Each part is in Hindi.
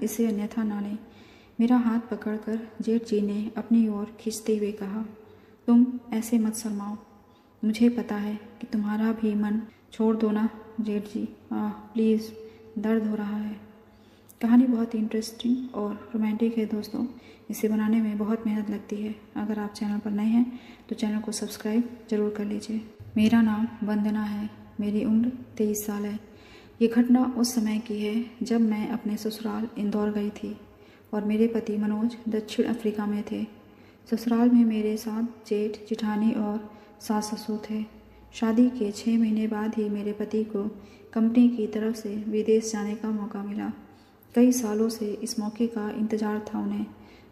इसे अन्यथा ना लें। मेरा हाथ पकड़कर जेठ जी ने अपनी ओर खींचते हुए कहा, तुम ऐसे मत शर्माओ। मुझे पता है कि तुम्हारा भी मन। छोड़ दो ना जेठ जी, प्लीज़, दर्द हो रहा है। कहानी बहुत ही इंटरेस्टिंग और रोमांटिक है दोस्तों। इसे बनाने में बहुत मेहनत लगती है। अगर आप चैनल पर नए हैं तो चैनल को सब्सक्राइब ज़रूर कर लीजिए। मेरा नाम वंदना है। मेरी उम्र 23 साल है। ये घटना उस समय की है जब मैं अपने ससुराल इंदौर गई थी और मेरे पति मनोज दक्षिण अफ्रीका में थे। ससुराल में मेरे साथ जेठ, जेठानी और सास ससुर थे। शादी के 6 महीने बाद ही मेरे पति को कंपनी की तरफ से विदेश जाने का मौका मिला। कई सालों से इस मौके का इंतज़ार था उन्हें,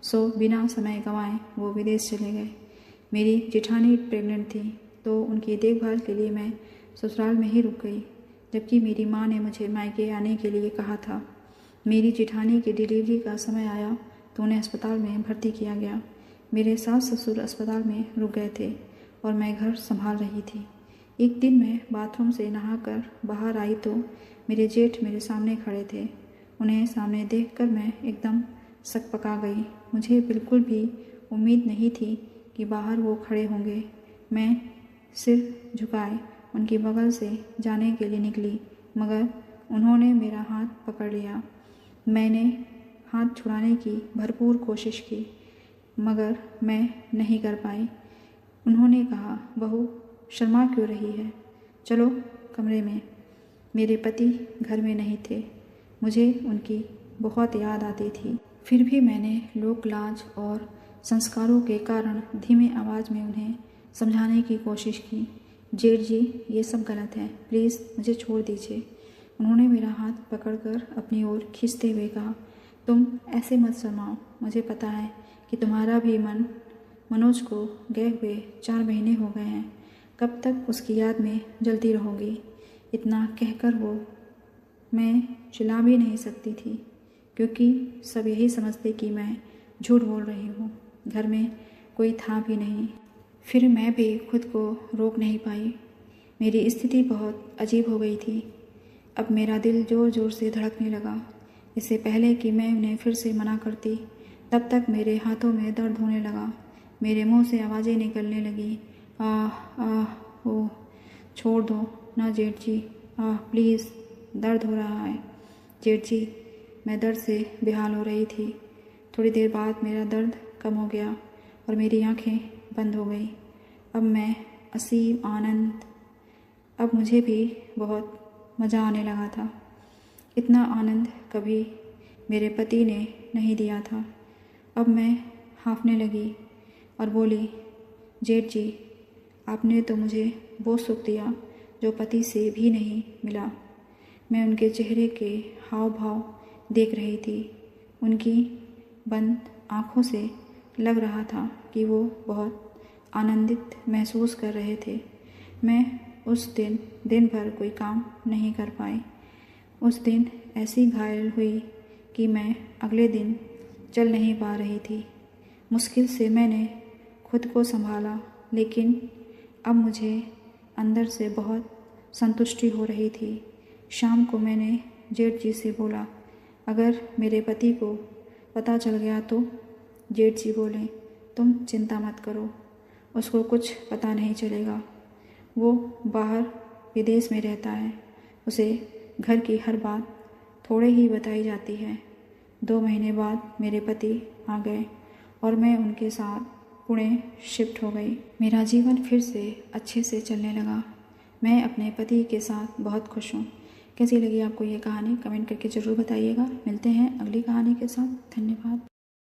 सो बिना समय गंवाए वो विदेश चले गए। मेरी जेठानी प्रेग्नेंट थी तो उनकी देखभाल के लिए मैं ससुराल में ही रुक गई, जबकि मेरी माँ ने मुझे मायके आने के लिए कहा था। मेरी जेठानी की डिलीवरी का समय आया तो उन्हें अस्पताल में भर्ती किया गया। मेरे सास ससुर अस्पताल में रुक गए थे और मैं घर संभाल रही थी। एक दिन मैं बाथरूम से नहाकर बाहर आई तो मेरे जेठ मेरे सामने खड़े थे। उन्हें सामने देखकर मैं एकदम सकपका गई। मुझे बिल्कुल भी उम्मीद नहीं थी कि बाहर वो खड़े होंगे। मैं सिर झुकाए उनकी बगल से जाने के लिए निकली, मगर उन्होंने मेरा हाथ पकड़ लिया। मैंने हाथ छुड़ाने की भरपूर कोशिश की, मगर मैं नहीं कर पाई। उन्होंने कहा, बहू शर्मा क्यों रही है, चलो कमरे में। मेरे पति घर में नहीं थे। मुझे उनकी बहुत याद आती थी। फिर भी मैंने लोक लाज और संस्कारों के कारण धीमे आवाज़ में उन्हें समझाने की कोशिश की। जेठ जी, ये सब गलत है, प्लीज़ मुझे छोड़ दीजिए। उन्होंने मेरा हाथ पकड़कर अपनी ओर खींचते हुए कहा, तुम ऐसे मत शर्माओ। मुझे पता है कि तुम्हारा भी मन। मनोज को गए हुए 4 महीने हो गए हैं। कब तक उसकी याद में जलती रहोगी। इतना कहकर मैं चिल्ला भी नहीं सकती थी, क्योंकि सब यही समझते कि मैं झूठ बोल रही हूँ। घर में कोई था भी नहीं। फिर मैं भी खुद को रोक नहीं पाई। मेरी स्थिति बहुत अजीब हो गई थी। अब मेरा दिल ज़ोर ज़ोर से धड़कने लगा। इससे पहले कि मैं उन्हें फिर से मना करती, तब तक मेरे हाथों में दर्द होने लगा। मेरे मुंह से आवाज़ें निकलने लगी, ओह, छोड़ दो ना जेठ जी, प्लीज़, दर्द हो रहा है। जेठ जी, मैं दर्द से बेहाल हो रही थी। थोड़ी देर बाद मेरा दर्द कम हो गया और मेरी आंखें बंद हो गई। अब मैं असीम आनंद। अब मुझे भी बहुत मज़ा आने लगा था। इतना आनंद कभी मेरे पति ने नहीं दिया था। अब मैं हाँफने लगी और बोली, जेठ जी, आपने तो मुझे वो सुख दिया जो पति से भी नहीं मिला। मैं उनके चेहरे के हाव भाव देख रही थी। उनकी बंद आँखों से लग रहा था कि वो बहुत आनंदित महसूस कर रहे थे। मैं उस दिन भर कोई काम नहीं कर पाई। उस दिन ऐसी घायल हुई कि मैं अगले दिन चल नहीं पा रही थी। मुश्किल से मैंने खुद को संभाला, लेकिन अब मुझे अंदर से बहुत संतुष्टि हो रही थी। शाम को मैंने जेठ जी से बोला, अगर मेरे पति को पता चल गया तो? जेठ जी बोले, तुम चिंता मत करो, उसको कुछ पता नहीं चलेगा। वो बाहर विदेश में रहता है। उसे घर की हर बात थोड़े ही बताई जाती है। 2 महीने बाद मेरे पति आ गए और मैं उनके साथ पुणे शिफ्ट हो गई। मेरा जीवन फिर से अच्छे से चलने लगा। मैं अपने पति के साथ बहुत खुश हूँ। कैसी लगी आपको ये कहानी कमेंट करके ज़रूर बताइएगा। मिलते हैं अगली कहानी के साथ। धन्यवाद।